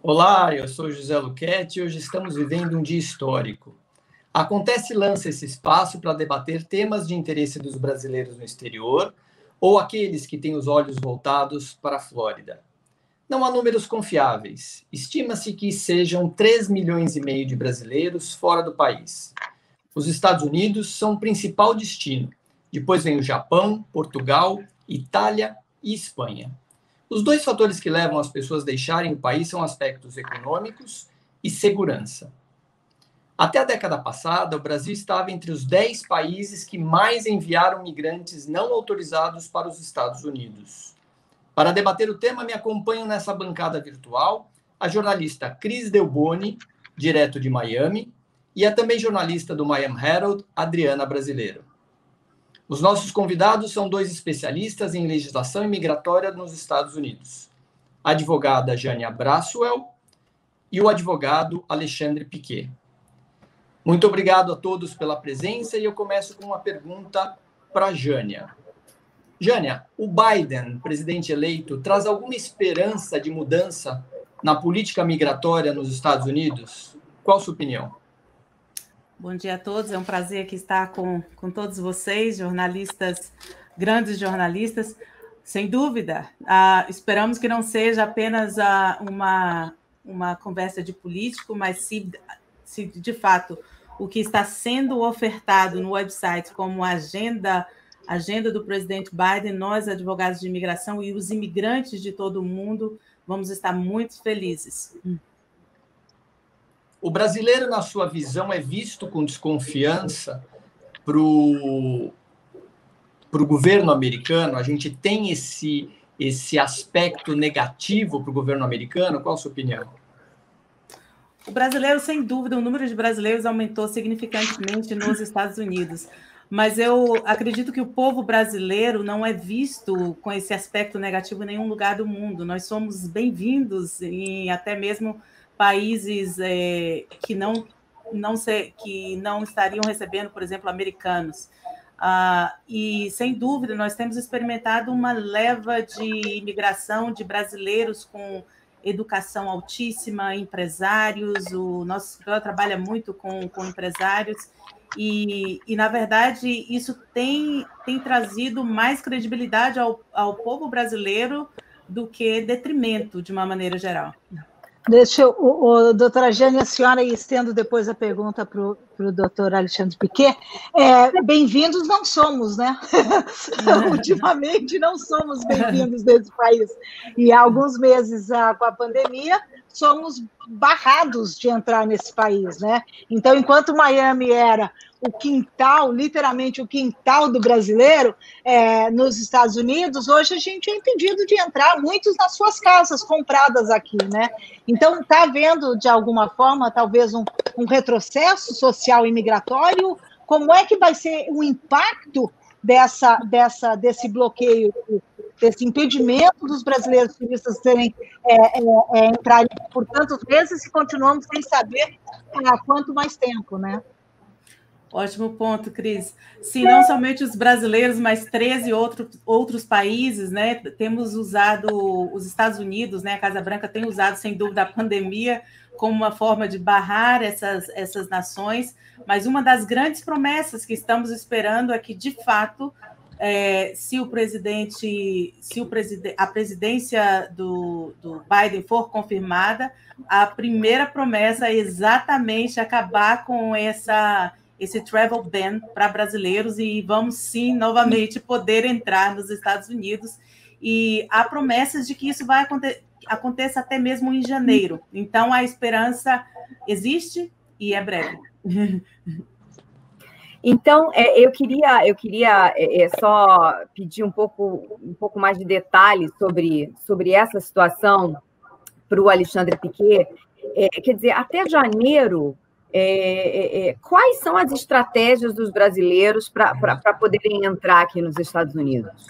Olá, eu sou José Luquete e hoje estamos vivendo um dia histórico. Acontece e lança esse espaço para debater temas de interesse dos brasileiros no exterior ou aqueles que têm os olhos voltados para a Flórida. Não há números confiáveis. Estima-se que sejam 3,5 milhões de brasileiros fora do país. Os Estados Unidos são o principal destino. Depois vem o Japão, Portugal, Itália e Espanha. Os dois fatores que levam as pessoas a deixarem o país são aspectos econômicos e segurança. Até a década passada, o Brasil estava entre os 10 países que mais enviaram migrantes não autorizados para os Estados Unidos. Para debater o tema, me acompanham nessa bancada virtual a jornalista Cris Delboni, direto de Miami, e a também jornalista do Miami Herald, Adriana Brasileiro. Os nossos convidados são dois especialistas em legislação imigratória nos Estados Unidos, a advogada Jânia Braswell e o advogado Alexandre Piquet. Muito obrigado a todos pela presença e eu começo com uma pergunta para a Jânia. Jânia, o Biden, presidente eleito, traz alguma esperança de mudança na política migratória nos Estados Unidos? Qual a sua opinião? Bom dia a todos, é um prazer aqui estar com todos vocês, jornalistas, grandes jornalistas. Sem dúvida, esperamos que não seja apenas uma conversa de político, mas se de fato o que está sendo ofertado no website como agenda do presidente Biden, nós, advogados de imigração e os imigrantes de todo o mundo, vamos estar muito felizes. O brasileiro, na sua visão, é visto com desconfiança para o governo americano? A gente tem esse aspecto negativo para o governo americano? Qual a sua opinião? O brasileiro, sem dúvida, o número de brasileiros aumentou significantemente nos Estados Unidos. Mas eu acredito que o povo brasileiro não é visto com esse aspecto negativo em nenhum lugar do mundo. Nós somos bem-vindos em até mesmo países que não estariam recebendo, por exemplo, americanos. E, sem dúvida, nós temos experimentado uma leva de imigração de brasileiros com educação altíssima, empresários. O nosso escritório trabalha muito com empresários e, na verdade, isso tem trazido mais credibilidade ao povo brasileiro do que detrimento, de uma maneira geral. Doutora Jânia, a senhora, e estendo depois a pergunta para o doutor Alexandre Piquet, bem-vindos não somos, né? Ultimamente não somos bem-vindos nesse país. E há alguns meses, com a pandemia, somos barrados de entrar nesse país, né? Então, enquanto Miami era o quintal, literalmente o quintal do brasileiro nos Estados Unidos, hoje a gente é impedido de entrar, muitos nas suas casas compradas aqui, né? Então, está havendo, de alguma forma, talvez um retrocesso social e migratório. Como é que vai ser o impacto desse bloqueio, desse impedimento dos brasileiros turistas entrarem por tantos meses e continuamos sem saber há quanto mais tempo, né? Ótimo ponto, Cris. Se não somente os brasileiros, mas 13 outros países, né? Temos usado os Estados Unidos, né? A Casa Branca tem usado, sem dúvida, a pandemia como uma forma de barrar essas nações, mas uma das grandes promessas que estamos esperando é que, de fato, se a presidência do Biden for confirmada, a primeira promessa é exatamente acabar com esse travel ban para brasileiros e vamos, sim, novamente poder entrar nos Estados Unidos. E há promessas de que isso vai aconteça até mesmo em janeiro. Então, a esperança existe e é breve. Então, eu queria só pedir um pouco mais de detalhes sobre essa situação para o Alexandre Piquet. Quer dizer, até janeiro, quais são as estratégias dos brasileiros para poderem entrar aqui nos Estados Unidos?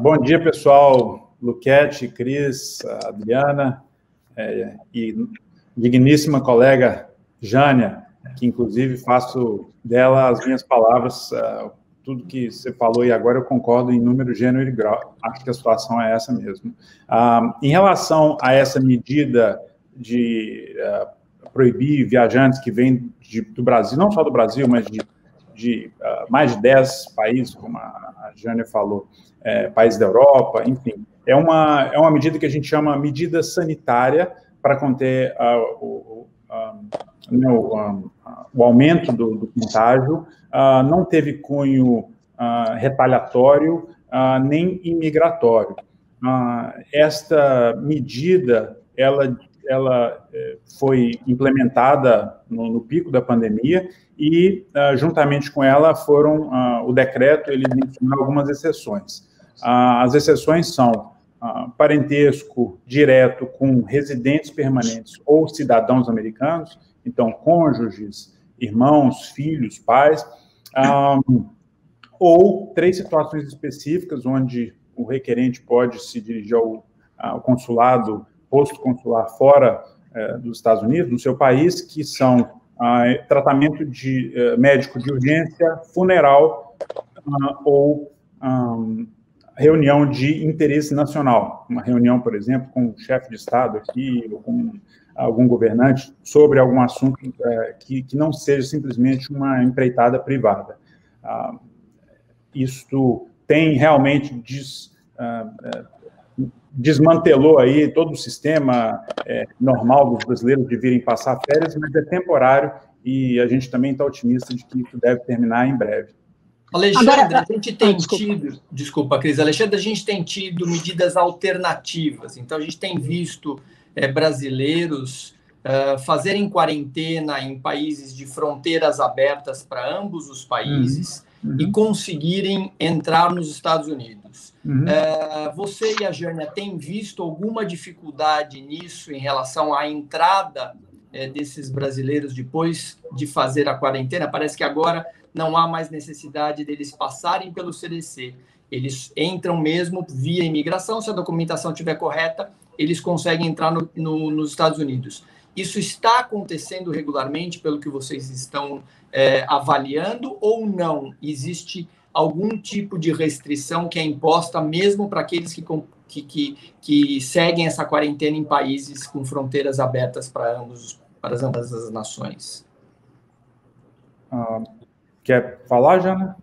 Bom dia, pessoal. Luquete, Cris, Adriana e digníssima colega Jânia, que inclusive faço dela as minhas palavras, tudo que você falou e agora eu concordo em número, gênero e grau. Acho que a situação é essa mesmo. Em relação a essa medida de proibir viajantes que vêm do Brasil, não só do Brasil, mas de mais de 10 países, como a Jânia falou, países da Europa, enfim. É uma medida que a gente chama medida sanitária para conter o aumento do contágio, não teve cunho retaliatório nem imigratório. Esta medida, ela foi implementada no pico da pandemia e, juntamente com ela, o decreto, ele menciona algumas exceções. As exceções são parentesco direto com residentes permanentes ou cidadãos americanos, então, cônjuges, irmãos, filhos, pais, ou 3 situações específicas onde o requerente pode se dirigir ao consulado, posto consular fora dos Estados Unidos, no seu país, que são tratamento médico de urgência, funeral ou reunião de interesse nacional. Uma reunião, por exemplo, com o chefe de Estado aqui, ou com algum governante, sobre algum assunto que não seja simplesmente uma empreitada privada. Isto tem realmente desmantelou aí todo o sistema normal dos brasileiros de virem passar férias, mas é temporário e a gente também está otimista de que isso deve terminar em breve. Alexandre, a gente tem tido... Desculpa, Cris. Alexandre, a gente tem tido medidas alternativas. Então, a gente tem visto brasileiros fazerem quarentena em países de fronteiras abertas para ambos os países e conseguirem entrar nos Estados Unidos. Você e a Jânia têm visto alguma dificuldade nisso em relação à entrada desses brasileiros depois de fazer a quarentena? Parece que agora não há mais necessidade deles passarem pelo CDC. Eles entram mesmo via imigração, se a documentação estiver correta, eles conseguem entrar nos Estados Unidos. Isso está acontecendo regularmente, pelo que vocês estão avaliando, ou não? Existe algum tipo de restrição que é imposta mesmo para aqueles que seguem essa quarentena em países com fronteiras abertas para ambas as nações? Quer falar, Jana?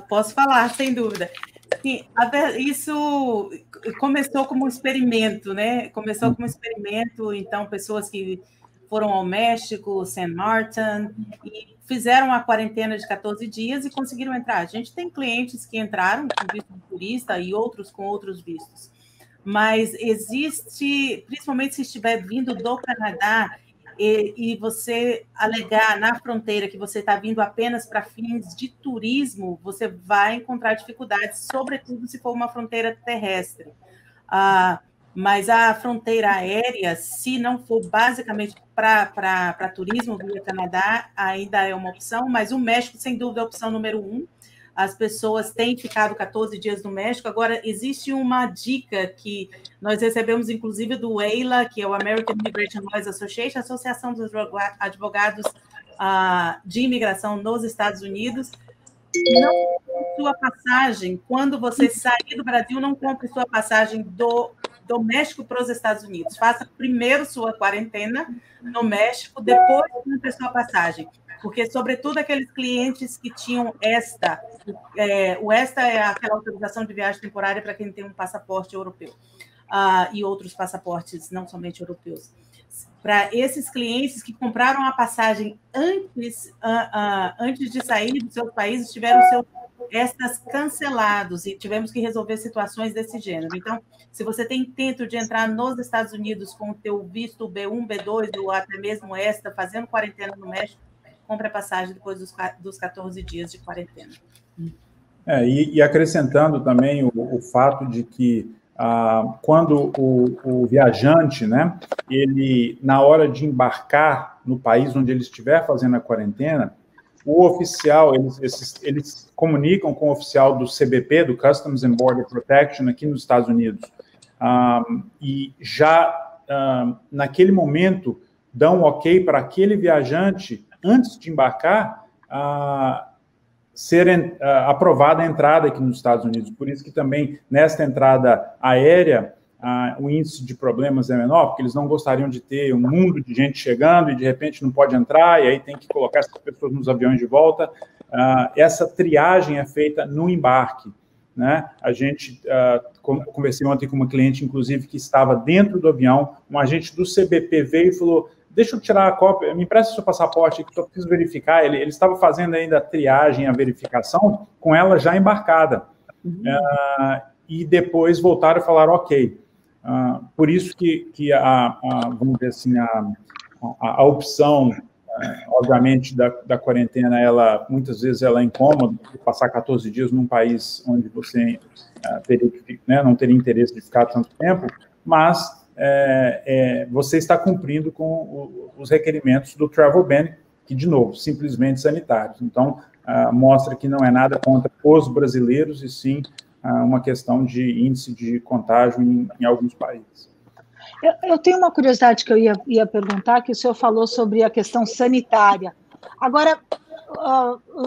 Posso falar, sem dúvida. Sim, isso começou como um experimento, né? Começou como um experimento, então, pessoas que foram ao México, St. Martin, e fizeram a quarentena de 14 dias e conseguiram entrar. A gente tem clientes que entraram com visto de turista e outros com outros vistos. Mas existe, principalmente se estiver vindo do Canadá, e você alegar na fronteira que você está vindo apenas para fins de turismo, você vai encontrar dificuldades, sobretudo se for uma fronteira terrestre. Mas a fronteira aérea, se não for basicamente para turismo via Canadá, ainda é uma opção, mas o México, sem dúvida, é a opção número 1. As pessoas têm ficado 14 dias no México. Agora, existe uma dica que nós recebemos, inclusive, do EILA, que é o American Immigration Lawyers Association, a Associação dos Advogados de Imigração nos Estados Unidos. Não compre sua passagem, quando você sair do Brasil, não compre sua passagem do México para os Estados Unidos. Faça primeiro sua quarentena no México, depois compre sua passagem. Porque, sobretudo, aqueles clientes que tinham ESTA, o ESTA é aquela autorização de viagem temporária para quem tem um passaporte europeu, e outros passaportes, não somente europeus. Para esses clientes que compraram a passagem antes de sair dos seus países, tiveram seus ESTAs cancelados e tivemos que resolver situações desse gênero. Então, se você tem intento de entrar nos Estados Unidos com o teu visto B1, B2 ou até mesmo ESTA, fazendo quarentena no México, compre a passagem depois dos 14 dias de quarentena. E acrescentando também o fato de que quando o viajante, né, ele, na hora de embarcar no país onde ele estiver fazendo a quarentena, o oficial, eles comunicam com o oficial do CBP, do Customs and Border Protection, aqui nos Estados Unidos, e já naquele momento dão um ok para aquele viajante, antes de embarcar, ser aprovada a entrada aqui nos Estados Unidos. Por isso que também, nesta entrada aérea, o índice de problemas é menor, porque eles não gostariam de ter um mundo de gente chegando e, de repente, não pode entrar, e aí tem que colocar essas pessoas nos aviões de volta. Essa triagem é feita no embarque, né? A gente, conversei ontem com uma cliente, inclusive, que estava dentro do avião, um agente do CBP veio e falou, deixa eu tirar a cópia, me empresta o seu passaporte, que eu preciso verificar. Ele estava fazendo ainda a triagem, a verificação, com ela já embarcada. E depois voltaram e falaram, ok. Por isso que vamos dizer assim, a opção, obviamente, da quarentena, muitas vezes ela é incômoda, passar 14 dias num país onde você não teria interesse de ficar tanto tempo, mas você está cumprindo com os requerimentos do Travel Ban, que, de novo, simplesmente sanitários. Então, mostra que não é nada contra os brasileiros, e sim uma questão de índice de contágio em alguns países. Eu tenho uma curiosidade que eu ia perguntar, que o senhor falou sobre a questão sanitária. Agora,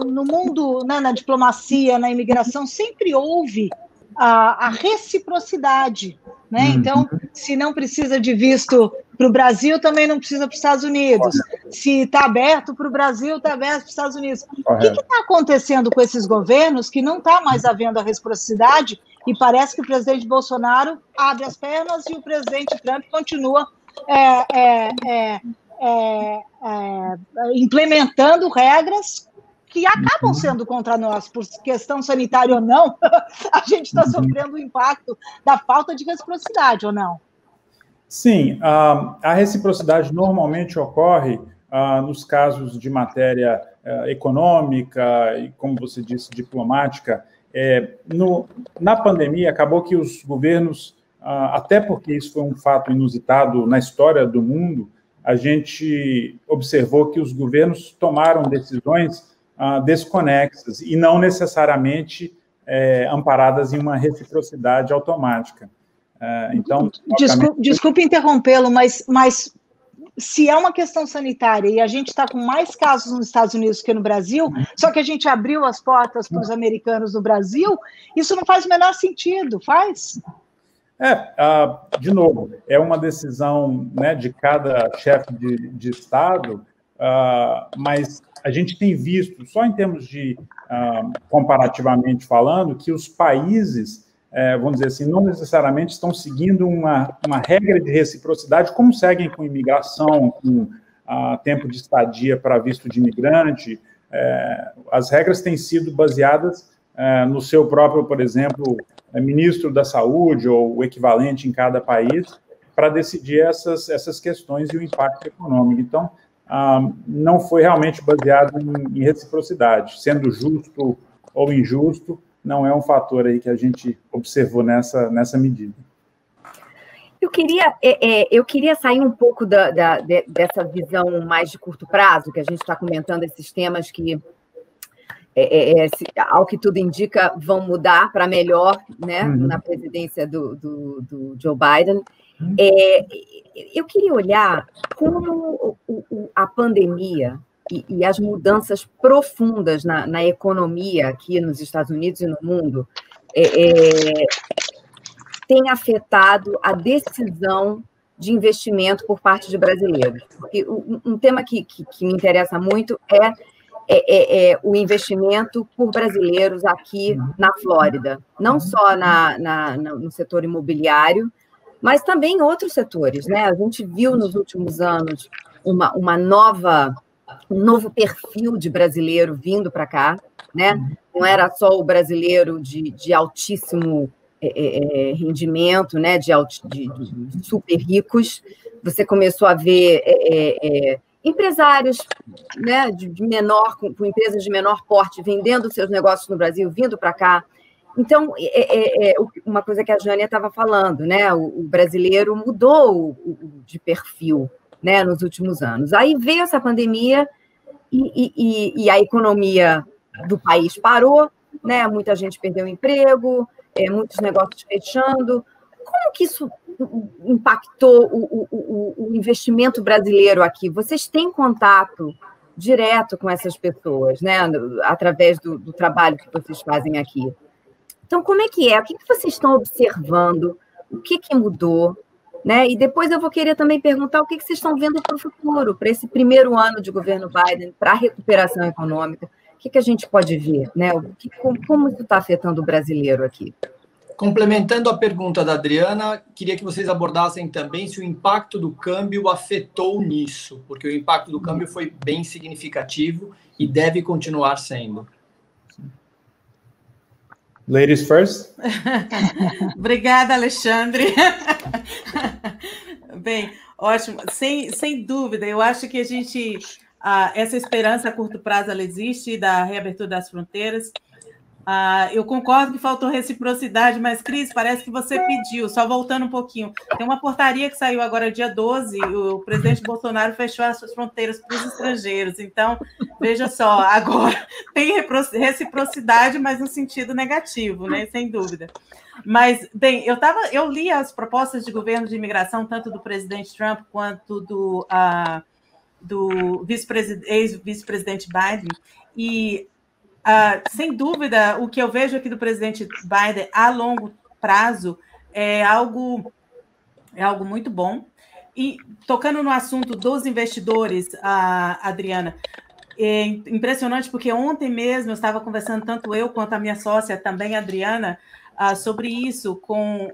no mundo, né, na diplomacia, na imigração, sempre houve a reciprocidade, né? Então, se não precisa de visto para o Brasil, também não precisa para os Estados Unidos. Se está aberto para o Brasil, está aberto para os Estados Unidos. O que está acontecendo com esses governos que não está mais havendo a reciprocidade e parece que o presidente Bolsonaro abre as pernas e o presidente Trump continua implementando regras que acabam sendo contra nós, por questão sanitária ou não, a gente está sofrendo o impacto da falta de reciprocidade, ou não? Sim, a reciprocidade normalmente ocorre nos casos de matéria econômica e, como você disse, diplomática. Na pandemia, acabou que os governos, até porque isso foi um fato inusitado na história do mundo, a gente observou que os governos tomaram decisões desconexas e não necessariamente amparadas em uma reciprocidade automática. Então, desculpe interrompê-lo, mas se é uma questão sanitária e a gente está com mais casos nos Estados Unidos que no Brasil, só que a gente abriu as portas para os americanos no Brasil, isso não faz o menor sentido, faz? De novo, é uma decisão, né, de cada chefe de Estado, mas a gente tem visto, só em termos de, comparativamente falando, que os países, vamos dizer assim, não necessariamente estão seguindo uma regra de reciprocidade, como seguem com imigração, com tempo de estadia para visto de imigrante. As regras têm sido baseadas no seu próprio, por exemplo, ministro da Saúde ou o equivalente em cada país, para decidir essas questões e o impacto econômico. Então, não foi realmente baseado em reciprocidade, sendo justo ou injusto, não é um fator aí que a gente observou nessa medida. Eu queria sair um pouco dessa visão mais de curto prazo, que a gente está comentando esses temas que, ao que tudo indica, vão mudar para melhor, né, na presidência do Joe Biden. Eu queria olhar como a pandemia e as mudanças profundas na economia aqui nos Estados Unidos e no mundo tem afetado a decisão de investimento por parte de brasileiros. Porque um tema que me interessa muito é o investimento por brasileiros aqui na Flórida, não só no setor imobiliário, mas também em outros setores, né? A gente viu nos últimos anos um novo perfil de brasileiro vindo para cá, né? Não era só o brasileiro de altíssimo rendimento, né? De super ricos. Você começou a ver empresários, né? Com empresas de menor porte vendendo seus negócios no Brasil, vindo para cá. Então, uma coisa que a Jânia estava falando, né? O brasileiro mudou de perfil, né, nos últimos anos. Aí veio essa pandemia e a economia do país parou, né? Muita gente perdeu o emprego, muitos negócios fechando. Como que isso impactou o investimento brasileiro aqui? Vocês têm contato direto com essas pessoas, né? Através do trabalho que vocês fazem aqui. Então, como é que é? O que vocês estão observando? O que mudou? Né? E depois eu vou querer também perguntar o que vocês estão vendo para o futuro, para esse primeiro ano de governo Biden, para a recuperação econômica. O que a gente pode ver? Né? Como isso está afetando o brasileiro aqui? Complementando a pergunta da Adriana, queria que vocês abordassem também se o impacto do câmbio afetou nisso, porque o impacto do câmbio foi bem significativo e deve continuar sendo. Ladies first. Obrigada, Alexandre. Bem, ótimo. Sem dúvida, eu acho que essa esperança a curto prazo ela existe da reabertura das fronteiras. Eu concordo que faltou reciprocidade, mas, Cris, parece que você pediu, só voltando um pouquinho. Tem uma portaria que saiu agora, dia 12, o presidente Bolsonaro fechou as suas fronteiras para os estrangeiros. Então, veja só, agora tem reciprocidade, mas no sentido negativo, né? Sem dúvida. Mas, bem, eu li as propostas de governo de imigração, tanto do presidente Trump quanto do ex-vice-presidente Biden, e sem dúvida, o que eu vejo aqui do presidente Biden a longo prazo é algo muito bom. E tocando no assunto dos investidores, Adriana, é impressionante porque ontem mesmo eu estava conversando, tanto eu quanto a minha sócia, também a Adriana, sobre isso com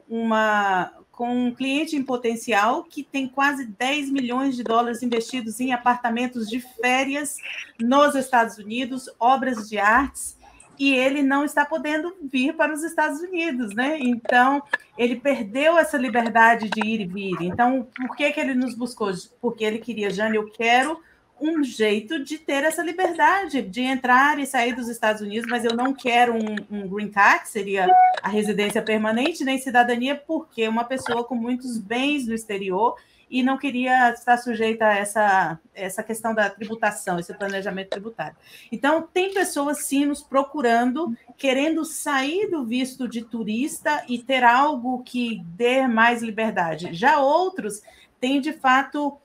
um cliente em potencial que tem quase 10 milhões de dólares investidos em apartamentos de férias nos Estados Unidos, obras de artes, e ele não está podendo vir para os Estados Unidos, né? Então, ele perdeu essa liberdade de ir e vir. Então, por que ele nos buscou? Porque ele queria, Jane, eu quero um jeito de ter essa liberdade de entrar e sair dos Estados Unidos, mas eu não quero um green card, que seria a residência permanente, nem cidadania, porque é uma pessoa com muitos bens no exterior e não queria estar sujeita a essa questão da tributação, esse planejamento tributário. Então, tem pessoas, sim, nos procurando, querendo sair do visto de turista e ter algo que dê mais liberdade. Já outros têm, de fato,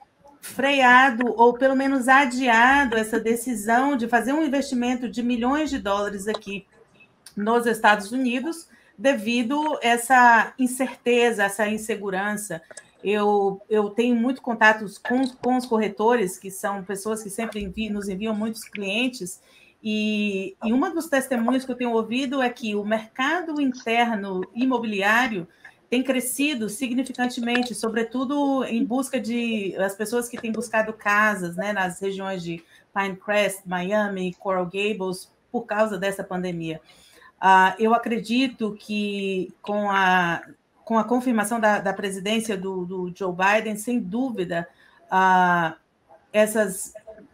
freado ou pelo menos adiado essa decisão de fazer um investimento de milhões de dólares aqui nos Estados Unidos devido a essa incerteza, essa insegurança. Eu tenho muito contatos com os corretores, que são pessoas que sempre nos enviam muitos clientes, e uma dos testemunhos que eu tenho ouvido é que o mercado interno imobiliário tem crescido significantemente, sobretudo em busca de as pessoas que têm buscado casas, né, nas regiões de Pinecrest, Miami, Coral Gables, por causa dessa pandemia. Eu acredito que com a confirmação da presidência do Joe Biden, sem dúvida,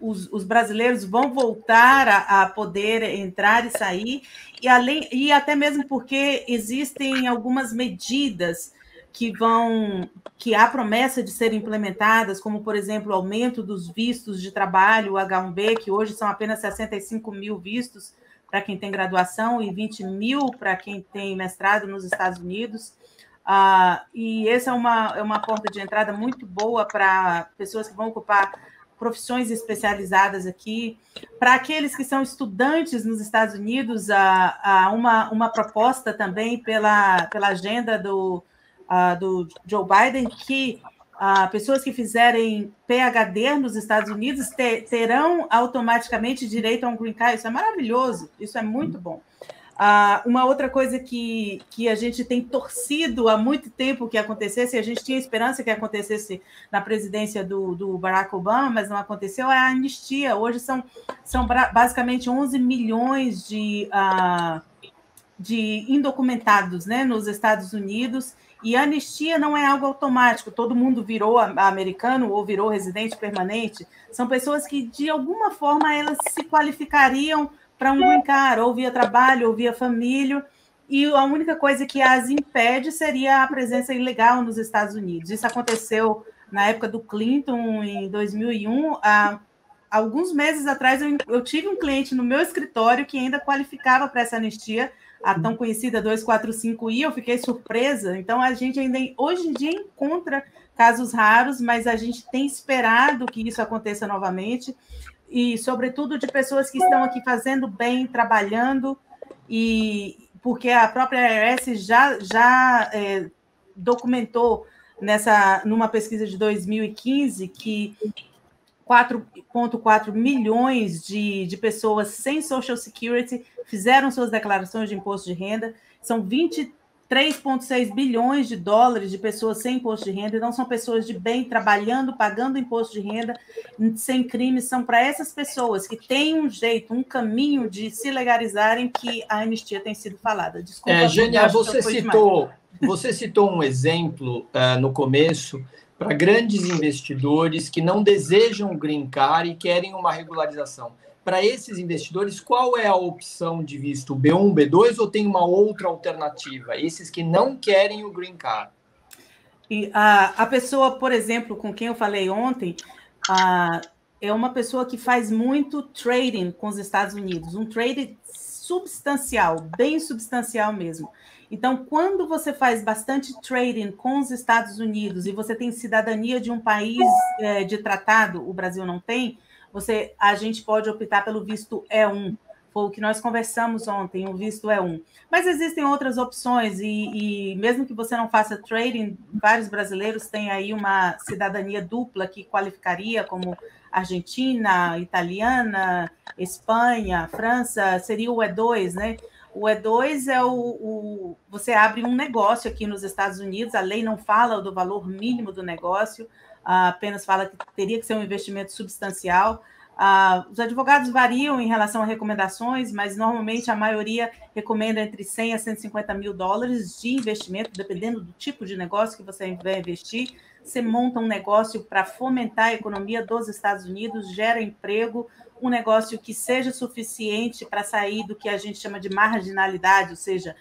os brasileiros vão voltar a poder entrar e sair, e até mesmo porque existem algumas medidas que há promessa de serem implementadas, como, por exemplo, o aumento dos vistos de trabalho, o H1B, que hoje são apenas 65 mil vistos para quem tem graduação e 20 mil para quem tem mestrado nos Estados Unidos. E essa é uma porta de entrada muito boa para pessoas que vão ocupar profissões especializadas aqui. Para aqueles que são estudantes nos Estados Unidos, há uma proposta também pela agenda do Joe Biden, que pessoas que fizerem PhD nos Estados Unidos terão automaticamente direito a um green card. Isso é maravilhoso, isso é muito bom. Uma outra coisa que a gente tem torcido há muito tempo que acontecesse, a gente tinha esperança que acontecesse na presidência do Barack Obama, mas não aconteceu, é a anistia. Hoje são basicamente 11 milhões de indocumentados, né, nos Estados Unidos, e a anistia não é algo automático, todo mundo virou americano ou virou residente permanente, são pessoas que, de alguma forma, elas se qualificariam para um green card, ou via trabalho, ou via família, e a única coisa que as impede seria a presença ilegal nos Estados Unidos. Isso aconteceu na época do Clinton, em 2001. Alguns meses atrás, eu tive um cliente no meu escritório que ainda qualificava para essa anistia, a tão conhecida 245I, eu fiquei surpresa. Então, a gente ainda, hoje em dia, encontra casos raros, mas a gente tem esperado que isso aconteça novamente. e, sobretudo, de pessoas que estão aqui fazendo bem, trabalhando, e porque a própria IRS já documentou numa pesquisa de 2015 que 4,4 milhões de pessoas sem Social Security fizeram suas declarações de imposto de renda, são 23,6 bilhões de dólares de pessoas sem imposto de renda, então são pessoas de bem, trabalhando, pagando imposto de renda, sem crimes, são para essas pessoas que têm um jeito, um caminho de se legalizarem que a anistia tem sido falada. Desculpa, Gênia, você citou um exemplo no começo para grandes investidores que não desejam o green card e querem uma regularização. Para esses investidores, qual é a opção de visto? B1, B2 ou tem uma outra alternativa? Esses que não querem o green card. E a pessoa, por exemplo, com quem eu falei ontem, é uma pessoa que faz muito trading com os Estados Unidos, um trading substancial, bem substancial mesmo. Então, quando você faz bastante trading com os Estados Unidos e você tem cidadania de um país de tratado, o Brasil não tem, a gente pode optar pelo visto E1. Foi o que nós conversamos ontem, o visto E1. Mas existem outras opções e mesmo que você não faça trading, vários brasileiros têm aí uma cidadania dupla que qualificaria como Argentina, italiana, Espanha, França, seria o E2, né? O E2 é você abre um negócio aqui nos Estados Unidos, a lei não fala do valor mínimo do negócio, apenas fala que teria que ser um investimento substancial. Os advogados variam em relação a recomendações, mas normalmente a maioria recomenda entre 100 a 150 mil dólares de investimento, dependendo do tipo de negócio que você vai investir. Você monta um negócio para fomentar a economia dos Estados Unidos, gera emprego, um negócio que seja suficiente para sair do que a gente chama de marginalidade, ou seja,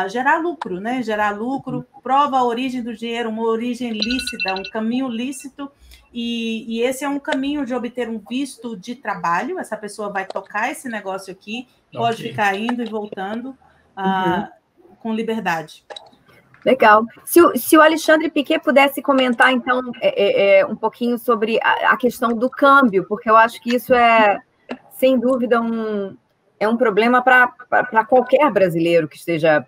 gerar lucro, né? Gerar lucro, prova a origem do dinheiro, uma origem lícita, um caminho lícito, e esse é um caminho de obter um visto de trabalho. Essa pessoa vai tocar esse negócio aqui, pode ficar indo e voltando com liberdade. Legal. Se o Alexandre Piquet pudesse comentar, então, um pouquinho sobre a questão do câmbio, porque eu acho que isso é, sem dúvida, um problema para qualquer brasileiro que esteja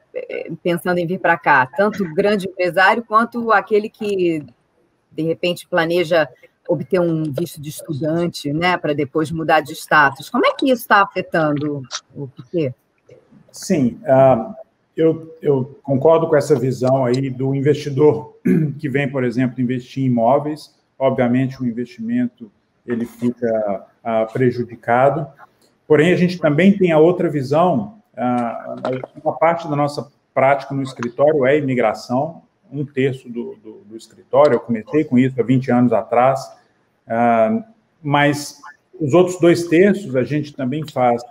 pensando em vir para cá, tanto o grande empresário quanto aquele que, de repente, planeja obter um visto de estudante, né, para depois mudar de status. Como é que isso está afetando o Piquet? Sim, eu concordo com essa visão aí do investidor que vem, por exemplo, investir em imóveis. Obviamente, o investimento ele fica prejudicado. Porém, a gente também tem a outra visão. Uma parte da nossa prática no escritório é imigração. 1/3 do escritório, eu comecei com isso há 20 anos atrás. Mas os outros 2/3 a gente também faz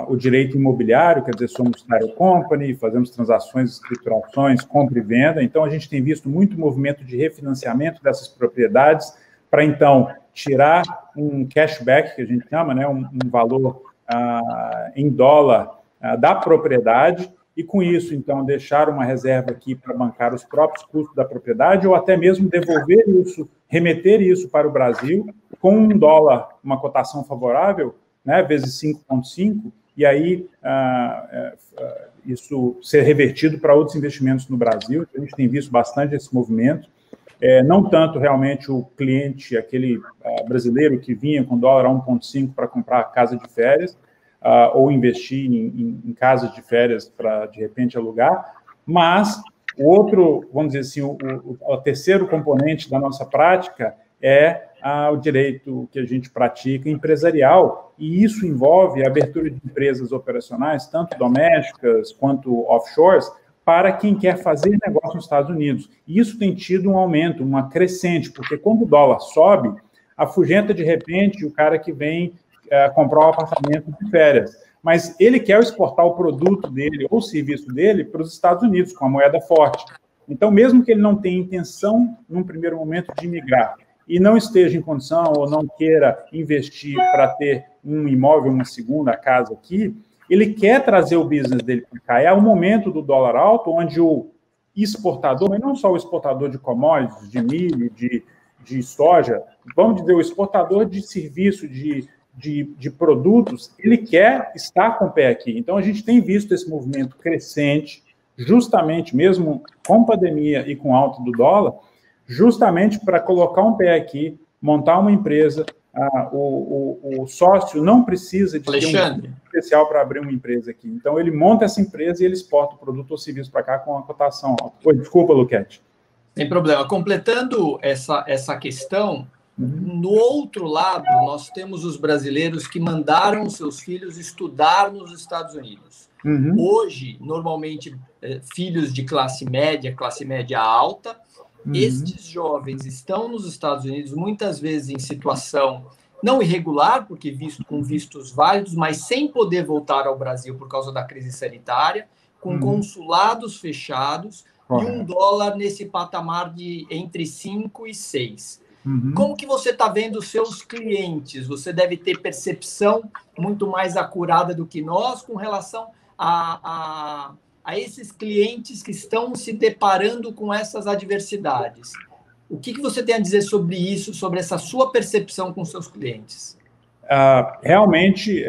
o direito imobiliário, quer dizer, somos title company, fazemos transações, escriturações, compra e venda. Então, a gente tem visto muito movimento de refinanciamento dessas propriedades para, então, tirar um cashback, que a gente chama, né, um valor em dólar da propriedade e, com isso, então, deixar uma reserva aqui para bancar os próprios custos da propriedade ou até mesmo devolver isso, remeter isso para o Brasil com um dólar, uma cotação favorável, né, vezes 5,5, e aí isso ser revertido para outros investimentos no Brasil. A gente tem visto bastante esse movimento. Não tanto realmente o cliente, aquele brasileiro que vinha com dólar a 1,5 para comprar casa de férias, ou investir em casas de férias para, de repente, alugar, mas o outro, vamos dizer assim, o terceiro componente da nossa prática é o direito que a gente pratica empresarial, e isso envolve a abertura de empresas operacionais, tanto domésticas quanto offshores, para quem quer fazer negócio nos Estados Unidos. E isso tem tido um aumento, uma crescente, porque quando o dólar sobe, afugenta de repente o cara que vem comprar um apartamento de férias. Mas ele quer exportar o produto dele ou o serviço dele para os Estados Unidos, com a moeda forte. Então, mesmo que ele não tenha intenção, num primeiro momento, de migrar, e não esteja em condição ou não queira investir para ter um imóvel, uma segunda casa aqui, ele quer trazer o business dele para cá. É o momento do dólar alto, onde o exportador, mas não só o exportador de commodities, de milho, de soja, vamos dizer, o exportador de serviço, de de produtos, ele quer estar com o pé aqui. Então, a gente tem visto esse movimento crescente, justamente mesmo com pandemia e com alta do dólar, justamente para colocar um pé aqui, montar uma empresa. O sócio não precisa de ter um especial para abrir uma empresa aqui. Então, ele monta essa empresa e ele exporta o produto ou serviço para cá com a cotação alta. Oi, desculpa, Luquete. Sem problema. Completando essa questão, no outro lado, nós temos os brasileiros que mandaram seus filhos estudar nos Estados Unidos. Hoje, normalmente, filhos de classe média alta, estes jovens estão nos Estados Unidos, muitas vezes em situação não irregular, porque com vistos válidos, mas sem poder voltar ao Brasil por causa da crise sanitária, com consulados fechados e um dólar nesse patamar de entre 5 e 6. Como que você está vendo os seus clientes? Você deve ter percepção muito mais acurada do que nós com relação a esses clientes que estão se deparando com essas adversidades. O que você tem a dizer sobre isso, sobre essa sua percepção com seus clientes? Realmente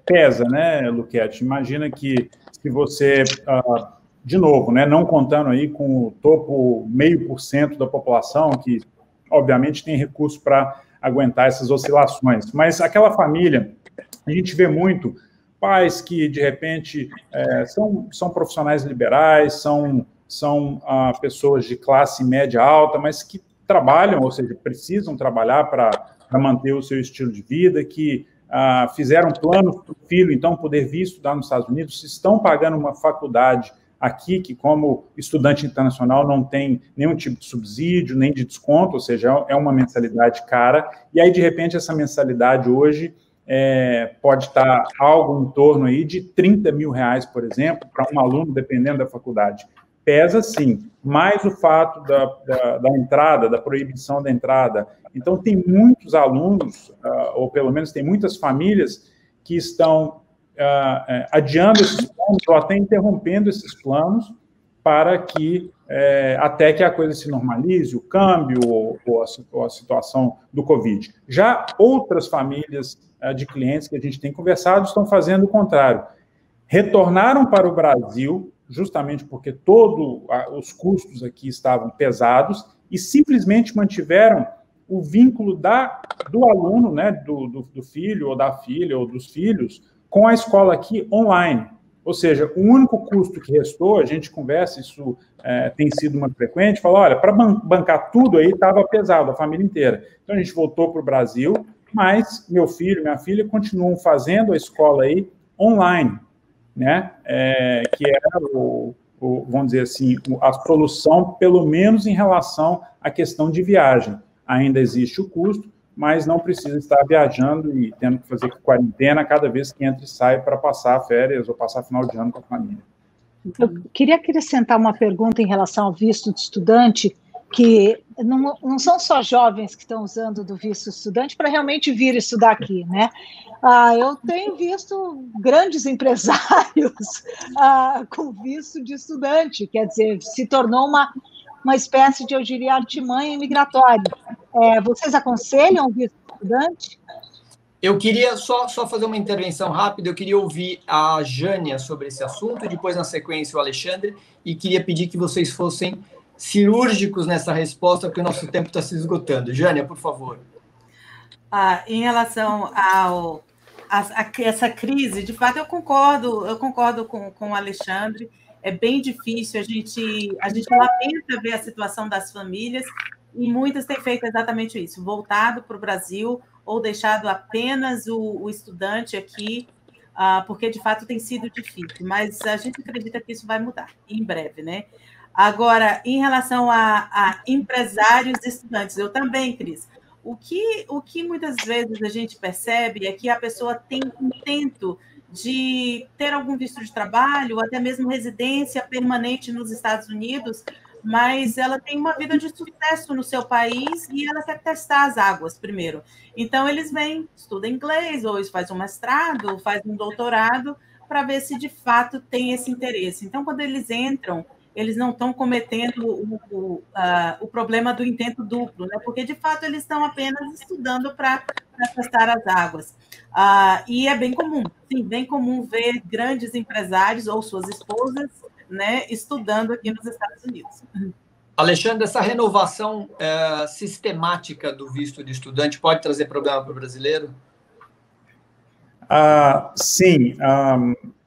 pesa, né, Luquete? Imagina que se você, de novo, né, não contando aí com o topo 0,5% da população, que obviamente tem recurso para aguentar essas oscilações, mas aquela família, a gente vê muito pais que, de repente, são profissionais liberais, são pessoas de classe média alta, mas que trabalham, ou seja, precisam trabalhar para manter o seu estilo de vida, que fizeram planos para o filho, então, poder vir estudar nos Estados Unidos, estão pagando uma faculdade aqui, que como estudante internacional não tem nenhum tipo de subsídio, nem de desconto, ou seja, é uma mensalidade cara, e aí, de repente, essa mensalidade hoje pode estar algo em torno aí de R$30 mil, por exemplo, para um aluno, dependendo da faculdade. Pesa, sim, mais o fato da entrada, da proibição da entrada. Então, tem muitos alunos, ou pelo menos tem muitas famílias que estão adiando esses planos ou até interrompendo esses planos para que, até que a coisa se normalize, o câmbio ou a situação do Covid. Já outras famílias de clientes que a gente tem conversado estão fazendo o contrário. Retornaram para o Brasil, justamente porque todos os custos aqui estavam pesados, e simplesmente mantiveram o vínculo do aluno, né, do filho ou da filha ou dos filhos, com a escola aqui online. Ou seja, o único custo que restou, a gente conversa, isso tem sido uma frequente, fala, olha, para bancar tudo aí estava pesado, a família inteira. Então, a gente voltou para o Brasil, mas meu filho, minha filha continuam fazendo a escola aí online, né? Que era, vamos dizer assim, a solução, pelo menos em relação à questão de viagem. Ainda existe o custo, mas não precisa estar viajando e tendo que fazer quarentena cada vez que entra e sai para passar férias ou passar final de ano com a família. Eu queria acrescentar uma pergunta em relação ao visto de estudante, que não são só jovens que estão usando do visto estudante para realmente vir estudar aqui, né? Eu tenho visto grandes empresários com visto de estudante, quer dizer, se tornou uma espécie de, eu diria, artimanha imigratória. Vocês aconselham o visto de estudante? Eu queria só fazer uma intervenção rápida, eu queria ouvir a Jânia sobre esse assunto, e depois, na sequência, o Alexandre, e queria pedir que vocês fossem cirúrgicos nessa resposta, porque o nosso tempo está se esgotando. Jânia, por favor. Em relação a essa crise, de fato, eu concordo com o Alexandre, é bem difícil, a gente lamenta ver a situação das famílias, e muitas têm feito exatamente isso, voltado para o Brasil, ou deixado apenas o estudante aqui, porque, de fato, tem sido difícil, mas a gente acredita que isso vai mudar, em breve, né? Agora, em relação a empresários e estudantes, eu também, Cris, o que muitas vezes a gente percebe é que a pessoa tem intento de ter algum visto de trabalho, ou até mesmo residência permanente nos Estados Unidos, mas ela tem uma vida de sucesso no seu país e ela quer testar as águas primeiro. Então, eles vêm, estudam inglês, ou faz um mestrado, ou faz um doutorado, para ver se de fato tem esse interesse. Então, quando eles entram eles não estão cometendo o problema do intento duplo, né? Porque, de fato, eles estão apenas estudando para testar as águas. E é bem comum, sim, bem comum ver grandes empresários ou suas esposas, né, estudando aqui nos Estados Unidos. Alexandre, essa renovação sistemática do visto de estudante pode trazer problema para o brasileiro? Sim.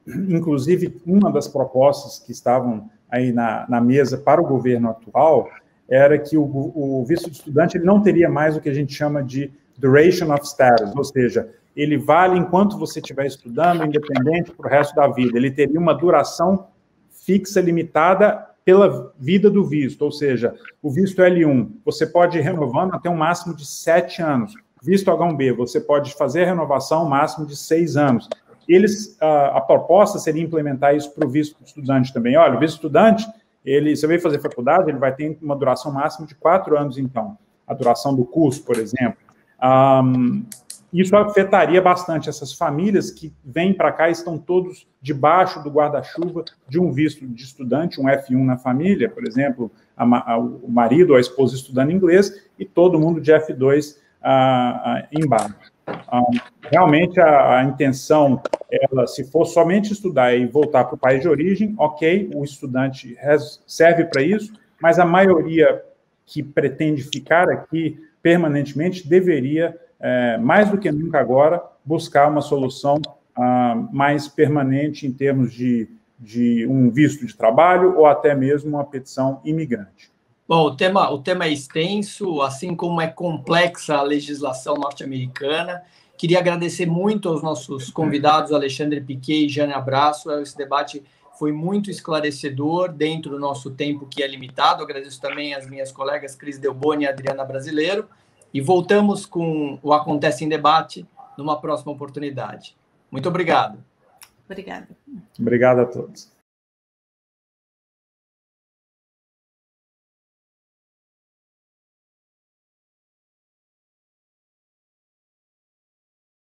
Inclusive, uma das propostas que estavam aí na mesa para o governo atual era que o visto de estudante ele não teria mais o que a gente chama de duration of status, ou seja, ele vale enquanto você estiver estudando, independente para o resto da vida. Ele teria uma duração fixa, limitada pela vida do visto, ou seja, o visto L1, você pode ir renovando até um máximo de 7 anos. Visto H1B, você pode fazer a renovação um máximo de 6 anos. A proposta seria implementar isso para o visto estudante também. Olha, o visto estudante, você veio fazer faculdade, ele vai ter uma duração máxima de 4 anos, então. A duração do curso, por exemplo. Isso afetaria bastante essas famílias que vêm para cá e estão todos debaixo do guarda-chuva de um visto de estudante, um F1 na família, por exemplo, o marido ou a esposa estudando inglês e todo mundo de F2 embaixo. Realmente, a intenção, se for somente estudar e voltar para o país de origem, ok, o estudante serve para isso, mas a maioria que pretende ficar aqui permanentemente deveria, mais do que nunca agora, buscar uma solução mais permanente em termos de um visto de trabalho ou até mesmo uma petição imigrante. Bom, o tema é extenso, assim como é complexa a legislação norte-americana. Queria agradecer muito aos nossos convidados, Alexandre Piquet e Jane Abraço. Esse debate foi muito esclarecedor dentro do nosso tempo, que é limitado. Agradeço também às minhas colegas Cris Delboni e Adriana Brasileiro. E voltamos com o Acontece em Debate numa próxima oportunidade. Muito obrigado. Obrigada. Obrigado a todos.